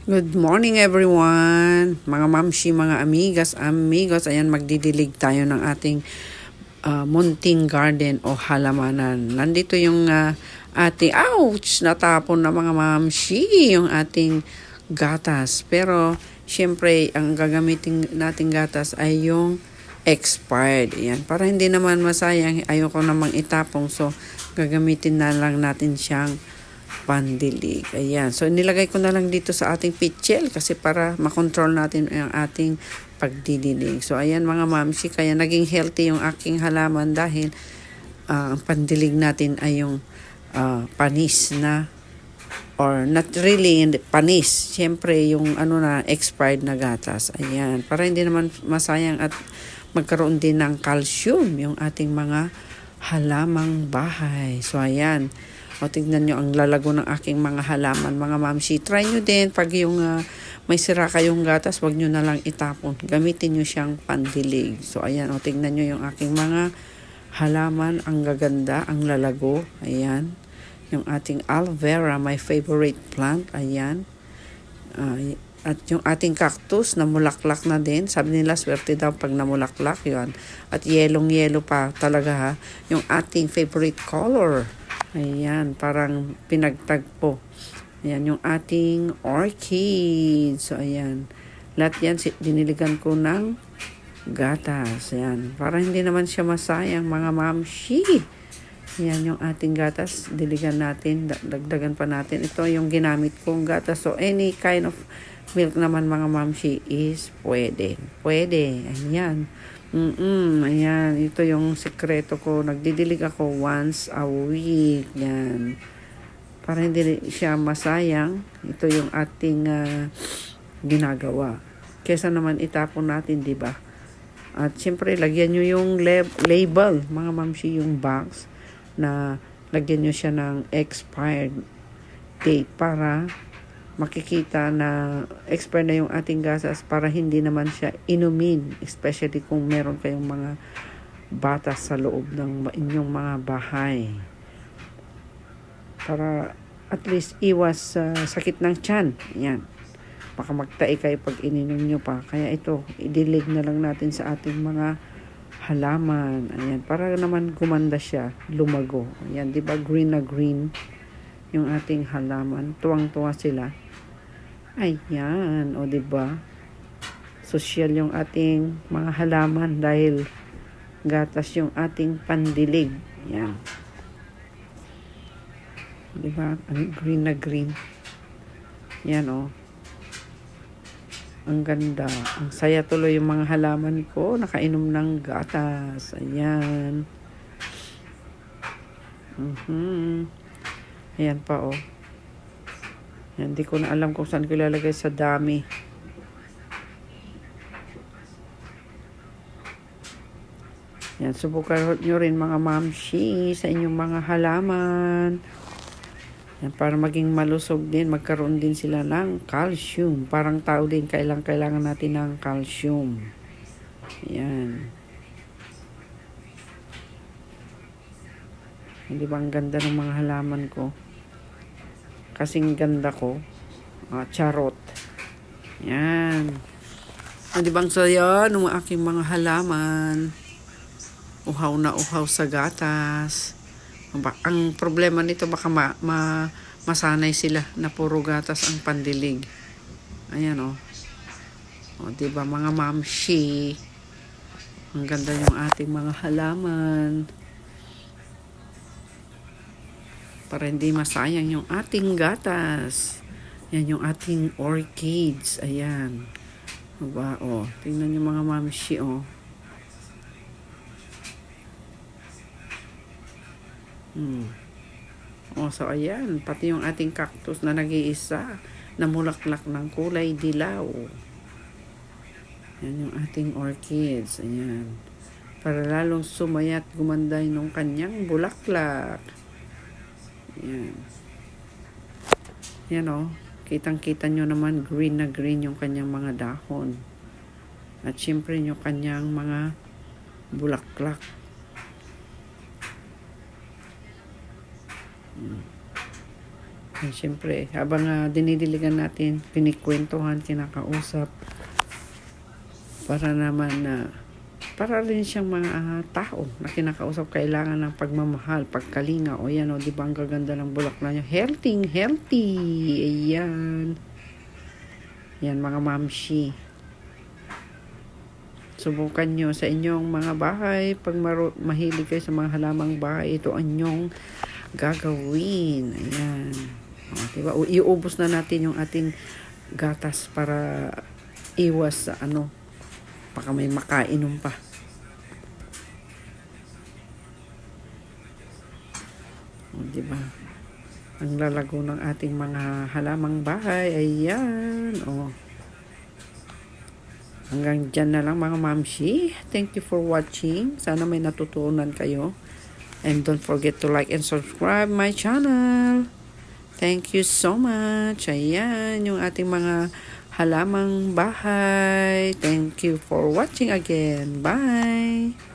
Good morning everyone, mga mamshi, mga amigas, amigos. Ayan, magdidilig tayo ng ating munting garden o halamanan. Nandito yung ating, ouch, natapon na mga mamshi, yung ating gatas. Pero, syempre, ang gagamitin nating gatas ay yung expired. Ayan, para hindi naman masayang, ayoko namang itapong. So, gagamitin na lang natin siyang pandilig. Ayan. So, nilagay ko na lang dito sa ating pitchel kasi para makontrol natin ang ating pagdidilig. So, ayan mga mamsi, kaya naging healthy yung aking halaman dahil ang pandilig natin ay yung panis na or not really panis. Siyempre, yung expired na gatas. Ayan. Para hindi naman masayang at magkaroon din ng calcium yung ating mga halamang bahay. So, ayan. O, tignan nyo ang lalago ng aking mga halaman, mga mamsi. Try nyo din, pag yung may sira kayong gatas, wag nyo na lang itapon. Gamitin nyo siyang pandilig. So, ayan, o, tignan nyo yung aking mga halaman. Ang gaganda, ang lalago. Ayan. Yung ating aloe vera, my favorite plant. Ayan. At yung ating cactus, namulaklak na din. Sabi nila, swerte daw pag namulaklak. Yun. At yelong-yelo pa talaga ha. Yung ating favorite color. Ayan, parang pinagtagpo. Ayan, yung ating orchid. So, ayan. Lahat yan, diniligan ko ng gatas. Ayan, para hindi naman siya masayang, mga mamshi. Ayan, yung ating gatas. Diligan natin, dagdagan pa natin. Ito yung ginamit kong gatas. So, any kind of milk naman, mga mamshi, is pwede. Pwede. Ayan. Ayan, ito yung sekreto ko. Nagdidilig ako once a week. Yan. Para hindi siya masayang, ito yung ating ginagawa. Kesa naman itapon natin, di ba? At siyempre, lagyan nyo yung label, mga mamsi, yung box na lagyan nyo siya ng expired date para makikita na expired na yung ating gatas para hindi naman siya inumin, especially kung meron kayong mga bata sa loob ng inyong mga bahay. Para at least iwas sakit ng tiyan. Yan. Baka magtae kayo pag ininom nyo pa. Kaya ito, idilig na lang natin sa ating mga halaman. Ayan. Para naman gumanda siya, lumago. Ayan, di ba green na green yung ating halaman. Tuwang-tuwa sila. Ayan, o diba? Social yung ating mga halaman dahil gatas yung ating pandilig. Yan. Diba? Ang green na green. Yan, o. Ang ganda. Ang saya tuloy yung mga halaman ko. Nakainom ng gatas. Ayan. Ayan pa, o. Hindi ko na alam kung saan ko ilalagay sa dami. Yan, subukan nyo rin mga mamshi sa inyong mga halaman. Yan, para maging malusog din, magkaroon din sila ng calcium. Parang tao din, kailangan natin ng calcium. Yan. Hindi ba ang ganda ng mga halaman ko? Kasing ganda ko. Charot. Yan. Di ba ang saya ng aking mga halaman? Uhaw na uhaw sa gatas. Ang problema nito baka masanay sila na puro gatas ang pandilig. Ayan o. Di ba mga mamshi? Ang ganda yung ating mga halaman. Para hindi masayang yung ating gatas. Yan yung ating orchids. Ayan. Diba? O, tingnan yung mga mamshi, o. So, ayan. Pati yung ating cactus na nag-iisa. Namulaklak ng kulay dilaw. Yan yung ating orchids. Ayan. Para lalong sumayat, gumanday nung kanyang bulaklak. Yan. Yan, o. Kitang-kita nyo naman green na green yung kanyang mga dahon. At syempre yung kanyang mga bulaklak. And syempre, habang dinidiligan natin, kinikwentuhan, kinakausap, para naman para rin siyang mga tao na kinakausap, kailangan ng pagmamahal, pagkalinga. O yan, o, di ba ang gaganda ng bulaklak niya? Healthy, healthy. Ayan. Yan, mga mamshi. Subukan nyo sa inyong mga bahay. Pag mahilig kayo sa mga halamang bahay, ito ang inyong gagawin. Ayan. O, diba? Iubos na natin yung ating gatas para iwas sa baka may makainom pa. O, diba? Ang lalago ng ating mga halamang bahay. Ayan. O. Hanggang dyan na lang mga mamshi. Thank you for watching. Sana may natutunan kayo. And don't forget to like and subscribe my channel. Thank you so much. Ayan, yung ating mga halamang bahay. Thank you for watching again. Bye!